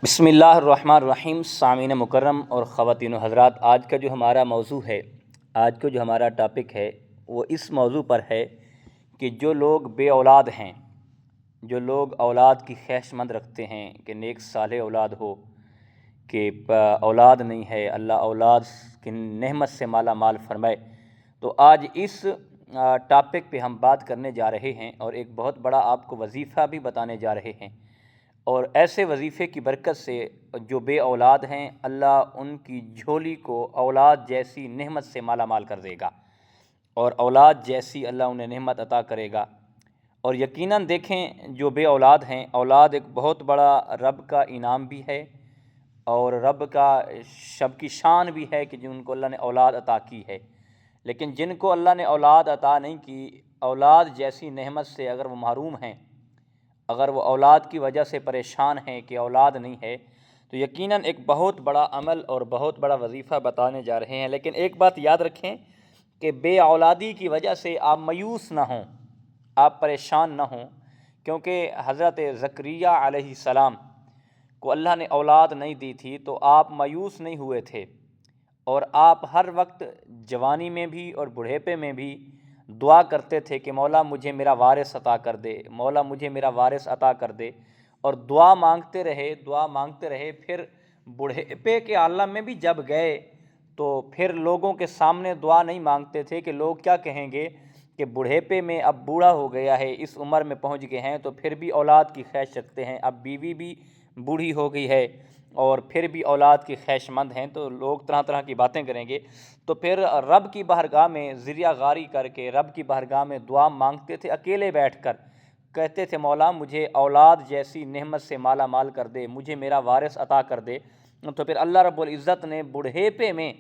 بسم اللہ الرحمن الرحیم۔ سامعین مکرم اور خواتین و حضرات، آج کا جو ہمارا موضوع ہے، آج کا جو ہمارا ٹاپک ہے وہ اس موضوع پر ہے کہ جو لوگ بے اولاد ہیں، جو لوگ اولاد کی خواہش مند رکھتے ہیں کہ نیک صالح اولاد ہو، کہ اولاد نہیں ہے، اللہ اولاد کی نعمت سے مالا مال فرمائے، تو آج اس ٹاپک پہ ہم بات کرنے جا رہے ہیں اور ایک بہت بڑا آپ کو وظیفہ بھی بتانے جا رہے ہیں۔ اور ایسے وظیفے کی برکت سے جو بے اولاد ہیں، اللہ ان کی جھولی کو اولاد جیسی نعمت سے مالا مال کر دے گا، اور اولاد جیسی اللہ انہیں نعمت عطا کرے گا۔ اور یقیناً دیکھیں، جو بے اولاد ہیں، اولاد ایک بہت بڑا رب کا انعام بھی ہے، اور رب کا شب کی شان بھی ہے کہ جن کو اللہ نے اولاد عطا کی ہے۔ لیکن جن کو اللہ نے اولاد عطا نہیں کی، اولاد جیسی نعمت سے اگر وہ محروم ہیں، اگر وہ اولاد کی وجہ سے پریشان ہیں کہ اولاد نہیں ہے، تو یقیناً ایک بہت بڑا عمل اور بہت بڑا وظیفہ بتانے جا رہے ہیں۔ لیکن ایک بات یاد رکھیں کہ بے اولادی کی وجہ سے آپ مایوس نہ ہوں، آپ پریشان نہ ہوں، کیونکہ حضرت زکریا علیہ السلام کو اللہ نے اولاد نہیں دی تھی تو آپ مایوس نہیں ہوئے تھے، اور آپ ہر وقت جوانی میں بھی اور بڑھیپے میں بھی دعا کرتے تھے کہ مولا مجھے میرا وارث عطا کر دے، مولا مجھے میرا وارث عطا کر دے، اور دعا مانگتے رہے، دعا مانگتے رہے۔ پھر بڑھیپے کے عالم میں بھی جب گئے تو پھر لوگوں کے سامنے دعا نہیں مانگتے تھے کہ لوگ کیا کہیں گے کہ بڑھیپے میں اب بوڑھا ہو گیا ہے، اس عمر میں پہنچ گئے ہیں، تو پھر بھی اولاد کی خواہش رکھتے ہیں۔ اب بیوی بھی بوڑھی ہو گئی ہے اور پھر بھی اولاد کی خواہش مند ہیں، تو لوگ طرح طرح کی باتیں کریں گے۔ تو پھر رب کی بارگاہ میں ذریعہ غاری کر کے رب کی بارگاہ میں دعا مانگتے تھے، اکیلے بیٹھ کر کہتے تھے مولا مجھے اولاد جیسی نعمت سے مالا مال کر دے، مجھے میرا وارث عطا کر دے۔ تو پھر اللہ رب العزت نے بڑھیپے میں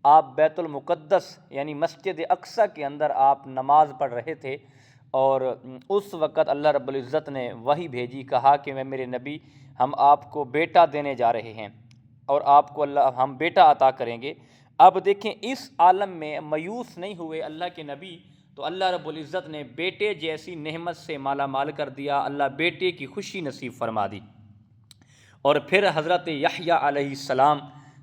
آپ بیت المقدس یعنی مسجد اقصی کے اندر آپ نماز پڑھ رہے تھے، اور اس وقت اللہ رب العزت نے وحی بھیجی، کہا کہ میں میرے نبی ہم آپ کو بیٹا دینے جا رہے ہیں، اور آپ کو ہم بیٹا عطا کریں گے۔ اب دیکھیں، اس عالم میں مایوس نہیں ہوئے اللہ کے نبی، تو اللہ رب العزت نے بیٹے جیسی نعمت سے مالا مال کر دیا، اللہ بیٹے کی خوشی نصیب فرما دی۔ اور پھر حضرت یحییٰ علیہ السلام،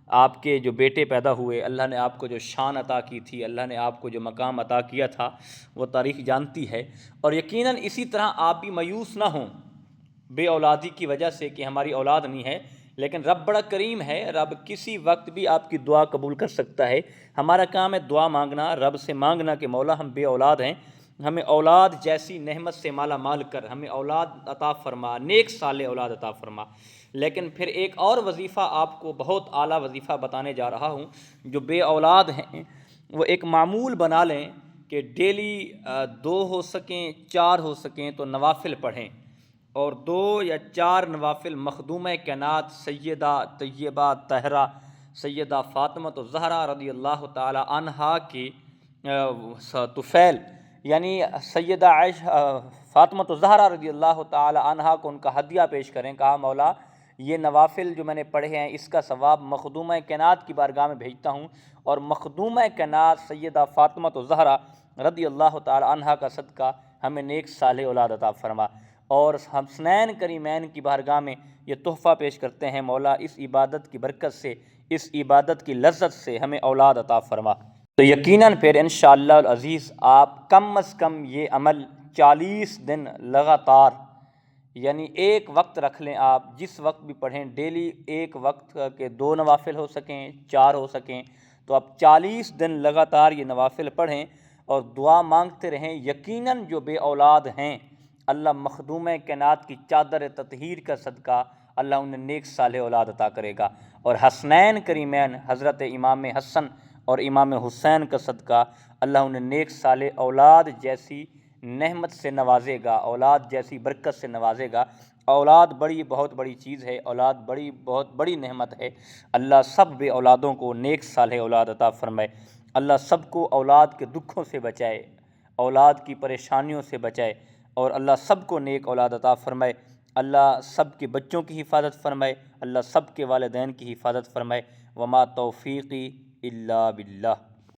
آپ کے جو بیٹے پیدا ہوئے، اللہ نے آپ کو جو شان عطا کی تھی، اللہ نے آپ کو جو مقام عطا کیا تھا، وہ تاریخ جانتی ہے۔ اور یقیناً اسی طرح آپ بھی مایوس نہ ہوں بے اولادی کی وجہ سے کہ ہماری اولاد نہیں ہے، لیکن رب بڑا کریم ہے، رب کسی وقت بھی آپ کی دعا قبول کر سکتا ہے۔ ہمارا کام ہے دعا مانگنا، رب سے مانگنا کہ مولا ہم بے اولاد ہیں، ہمیں اولاد جیسی نعمت سے مالا مال کر، ہمیں اولاد عطا فرما، نیک صالح اولاد عطا فرما۔ لیکن پھر ایک اور وظیفہ آپ کو بہت اعلیٰ وظیفہ بتانے جا رہا ہوں۔ جو بے اولاد ہیں وہ ایک معمول بنا لیں کہ ڈیلی 2 ہو سکیں 4 ہو سکیں تو نوافل پڑھیں، اور 2 یا 4 نوافل مخدومہ کائنات سیدہ طیبہ طاہرہ سیدہ فاطمہ الزہرا رضی اللہ تعالی عنہا کی طفیل یعنی سیدہ عائشہ فاطمہ الزہرا رضی اللہ تعالی عنہا کو ان کا ہدیہ پیش کریں۔ کہا مولا یہ نوافل جو میں نے پڑھے ہیں اس کا ثواب مخدومہ کائنات کی بارگاہ میں بھیجتا ہوں، اور مخدومہ کائنات سیدہ فاطمہ الزہرا رضی اللہ تعالی عنہا کا صدقہ ہمیں نیک صالح اولاد عطا فرما۔ اور حسنین کریمین کی بارگاہ میں یہ تحفہ پیش کرتے ہیں، مولا اس عبادت کی برکت سے، اس عبادت کی لذت سے ہمیں اولاد عطا فرما۔ تو یقیناً پھر انشاءاللہ العزیز آپ کم از کم یہ عمل 40 دن لگاتار، یعنی ایک وقت رکھ لیں، آپ جس وقت بھی پڑھیں، ڈیلی ایک وقت کے 2 نوافل ہو سکیں 4 ہو سکیں، تو آپ 40 دن لگاتار یہ نوافل پڑھیں اور دعا مانگتے رہیں۔ یقیناً جو بے اولاد ہیں، اللہ مخدومہ کائنات کی چادر تطہیر کا صدقہ اللہ انہیں نیک صالح اولاد عطا کرے گا، اور حسنین کریمین حضرت امام حسن اور امام حسین کا صدقہ اللہ انہیں نیک صالح اولاد جیسی نعمت سے نوازے گا، اولاد جیسی برکت سے نوازے گا۔ اولاد بہت بڑی چیز ہے، اولاد بہت بڑی نعمت ہے۔ اللہ سب بے اولادوں کو نیک صالح اولاد عطا فرمائے، اللہ سب کو اولاد کے دکھوں سے بچائے، اولاد کی پریشانیوں سے بچائے، اور اللہ سب کو نیک اولاد عطا فرمائے۔ اللہ سب کے بچوں کی حفاظت فرمائے، اللہ سب کے والدین کی حفاظت فرمائے۔ وما توفیقی الا باللہ۔